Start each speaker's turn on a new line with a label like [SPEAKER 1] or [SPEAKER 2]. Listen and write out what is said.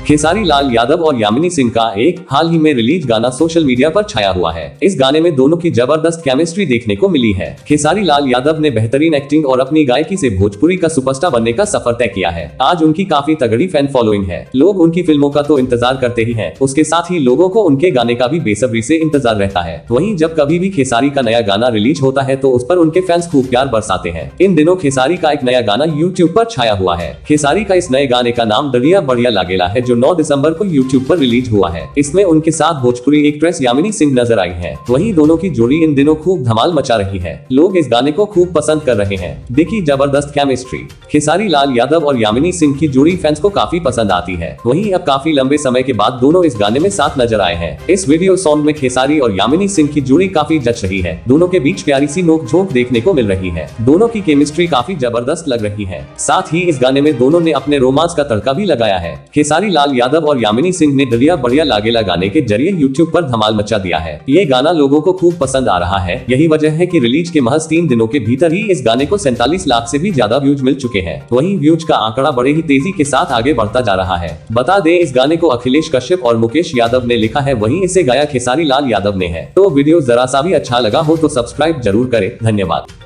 [SPEAKER 1] खेसारी लाल यादव और यामिनी सिंह का एक हाल ही में रिलीज गाना सोशल मीडिया पर छाया हुआ है। इस गाने में दोनों की जबरदस्त केमिस्ट्री देखने को मिली है। खेसारी लाल यादव ने बेहतरीन एक्टिंग और अपनी गायकी से भोजपुरी का सुपरस्टार बनने का सफर तय किया है। आज उनकी काफी तगड़ी फैन फॉलोइंग है। लोग उनकी फिल्मों का तो इंतजार करते ही हैं, उसके साथ ही लोगों को उनके गाने का भी बेसब्री से इंतजार रहता है। वहीं जब कभी भी खेसारी का नया गाना रिलीज होता है तो उस पर उनके फैंस खूब प्यार बरसाते हैं। इन दिनों खेसारी का एक नया गाना यूट्यूब पर छाया हुआ है। खेसारी का इस नए गाने का नाम दरिया बढ़िया लागेला है, जो 9 दिसंबर को यूट्यूब पर रिलीज हुआ है। इसमें उनके साथ भोजपुरी एक्ट्रेस यामिनी सिंह नजर आई है। वहीं दोनों की जोड़ी इन दिनों खूब धमाल मचा रही है। लोग इस गाने को खूब पसंद कर रहे हैं। देखी जबरदस्त केमिस्ट्री। खेसारी लाल यादव और यामिनी सिंह की जोड़ी फैंस को काफी पसंद आती है। वहीं अब काफी लंबे समय के बाद दोनों इस गाने में साथ नजर आए हैं। इस वीडियो सॉन्ग में खेसारी और यामिनी सिंह की जोड़ी काफी जच रही है। दोनों के बीच प्यारी सी नोक-झोंक देखने को मिल रही है। दोनों की केमिस्ट्री काफी जबरदस्त लग रही है। साथ ही इस गाने में दोनों ने अपने रोमांस का तड़का भी लगाया है। खेसारी लाल यादव और यामिनी सिंह ने दरिया बढ़िया लागेला गाने के जरिए यूट्यूब पर धमाल मचा दिया है। ये गाना लोगों को खूब पसंद आ रहा है। यही वजह है कि रिलीज के महज 3 दिनों के भीतर ही इस गाने को 47 लाख से भी ज्यादा व्यूज मिल चुके हैं। वहीं व्यूज का आंकड़ा बड़े ही तेजी के साथ आगे बढ़ता जा रहा है। बता दें, इस गाने को अखिलेश कश्यप और मुकेश यादव ने लिखा है, वहीं इसे गाया खेसारी लाल यादव ने है। तो वीडियो जरा सा भी अच्छा लगा हो तो सब्सक्राइब जरूर करें। धन्यवाद।